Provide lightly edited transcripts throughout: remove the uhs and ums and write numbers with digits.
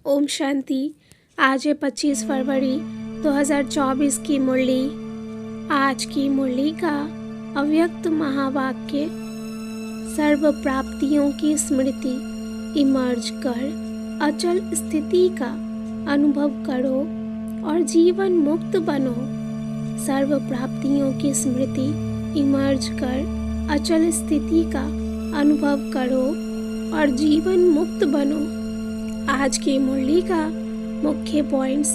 ओम शांति। आज है 25 फरवरी 2024 की मुरली। आज की मुरली का अव्यक्त महावाक्य, सर्व प्राप्तियों की स्मृति इमर्ज कर अचल स्थिति का अनुभव करो और जीवन मुक्त बनो। सर्व प्राप्तियों की स्मृति इमर्ज कर अचल स्थिति का अनुभव करो और जीवन मुक्त बनो। आज की मुरली का मुख्य पॉइंट्स।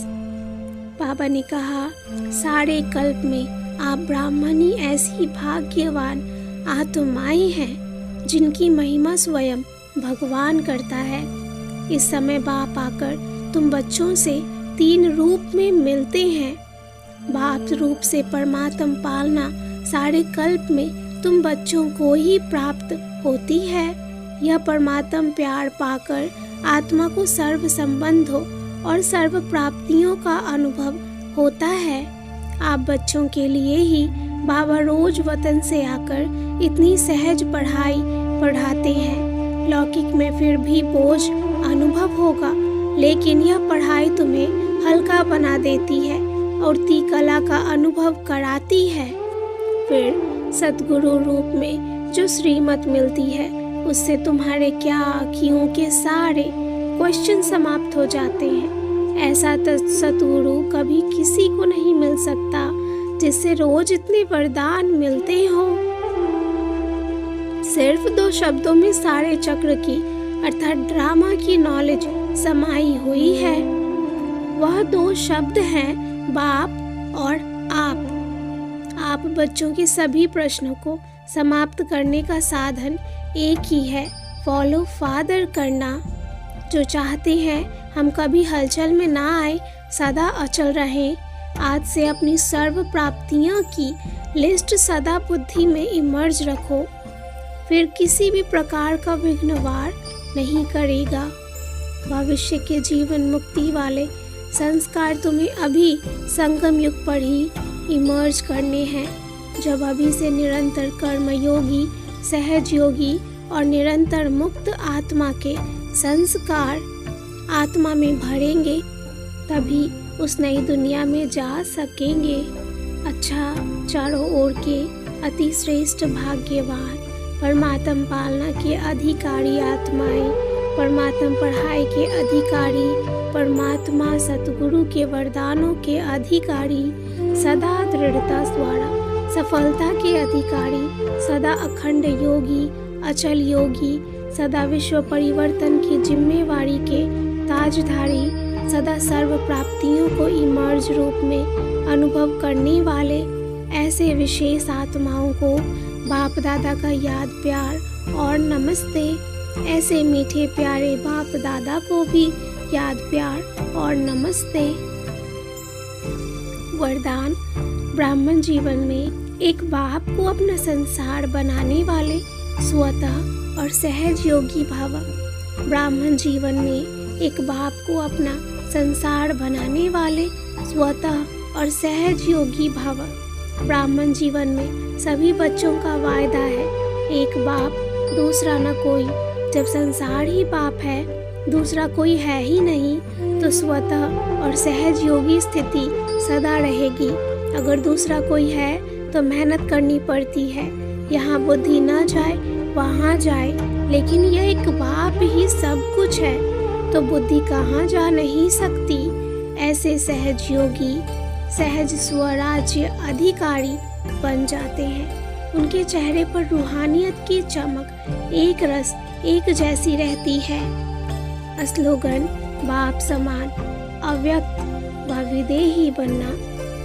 बाबा ने कहा, सारे कल्प में आप ब्राह्मणी ऐसी भाग्यवान आत्माएं हैं जिनकी महिमा स्वयं भगवान करता है। इस समय बाप आकर तुम बच्चों से 3 रूप में मिलते हैं। बाप रूप से परमात्म पालना सारे कल्प में तुम बच्चों को ही प्राप्त होती है। यह परमात्म प्यार पाकर आत्मा को सर्व संबंधों और सर्व प्राप्तियों का अनुभव होता है। आप बच्चों के लिए ही बाबा रोज वतन से आकर इतनी सहज पढ़ाई पढ़ाते हैं। लौकिक में फिर भी बोझ अनुभव होगा, लेकिन यह पढ़ाई तुम्हें हल्का बना देती है और ती कला का अनुभव कराती है। फिर सतगुरु रूप में जो श्रीमत मिलती है, उससे तुम्हारे क्या कियों के सारे क्वेश्चन समाप्त हो जाते हैं। ऐसा सतगुरु कभी किसी को नहीं मिल सकता जिससे रोज इतने वरदान मिलते हो। सिर्फ 2 शब्दों में सारे चक्र की अर्थात ड्रामा की नॉलेज समाई हुई है। वह 2 शब्द हैं, बाप और आप बच्चों के सभी प्रश्नों को समाप्त करने का साधन एक ही है, फॉलो फादर करना। जो चाहते हैं हम कभी हलचल में ना आए, सदा अचल रहें। आज से अपनी सर्व प्राप्तियों की लिस्ट सदा बुद्धि में इमर्ज रखो, फिर किसी भी प्रकार का विघ्नवार नहीं करेगा। भविष्य के जीवन मुक्ति वाले संस्कार तुम्हें अभी संगम युग पर ही इमर्ज करने हैं। जब अभी से निरंतर कर्मयोगी, सहज योगी और निरंतर मुक्त आत्मा के संस्कार आत्मा में भरेंगे, तभी उस नई दुनिया में जा सकेंगे। अच्छा, चारों ओर के अति श्रेष्ठ भाग्यवान परमात्म पालना के अधिकारी आत्माएं, परमात्म पढ़ाई के अधिकारी, परमात्मा सतगुरु के वरदानों के अधिकारी, सदा दृढ़ता द्वारा सफलता के अधिकारी, सदा अखंड योगी, अचल योगी, सदा विश्व परिवर्तन की जिम्मेवारी के ताजधारी, सदा सर्व प्राप्तियों को इमर्ज रूप में अनुभव करने वाले ऐसे विशेष आत्माओं को बाप दादा का याद प्यार और नमस्ते। ऐसे मीठे प्यारे बाप दादा को भी याद प्यार और नमस्ते। वरदान। ब्राह्मण जीवन में एक बाप को अपना संसार बनाने वाले स्वतः और सहज योगी भव। ब्राह्मण जीवन में एक बाप को अपना संसार बनाने वाले स्वतः और सहज योगी भव। ब्राह्मण जीवन में सभी बच्चों का वायदा है, एक बाप दूसरा न कोई। जब संसार ही बाप है, दूसरा कोई है ही नहीं, तो स्वतः और सहज योगी स्थिति सदा रहेगी। अगर दूसरा कोई है तो मेहनत करनी पड़ती है, यहाँ बुद्धि ना जाए वहाँ जाए, लेकिन यह एक बाप ही सब कुछ है, तो बुद्धि कहाँ जा नहीं सकती। ऐसे सहज योगी सहज स्वराज्य अधिकारी बन जाते हैं। उनके चेहरे पर रूहानियत की चमक एक रस एक जैसी रहती है। स्लोगन। बाप समान अव्यक्त व विदेही बनना,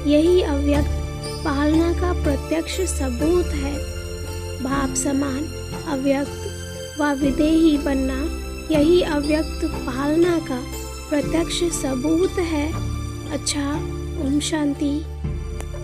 यही अव्यक्त पालना का प्रत्यक्ष सबूत है। बाप समान अव्यक्त व विदेही बनना, यही अव्यक्त पालना का प्रत्यक्ष सबूत है। अच्छा, ओम शांति।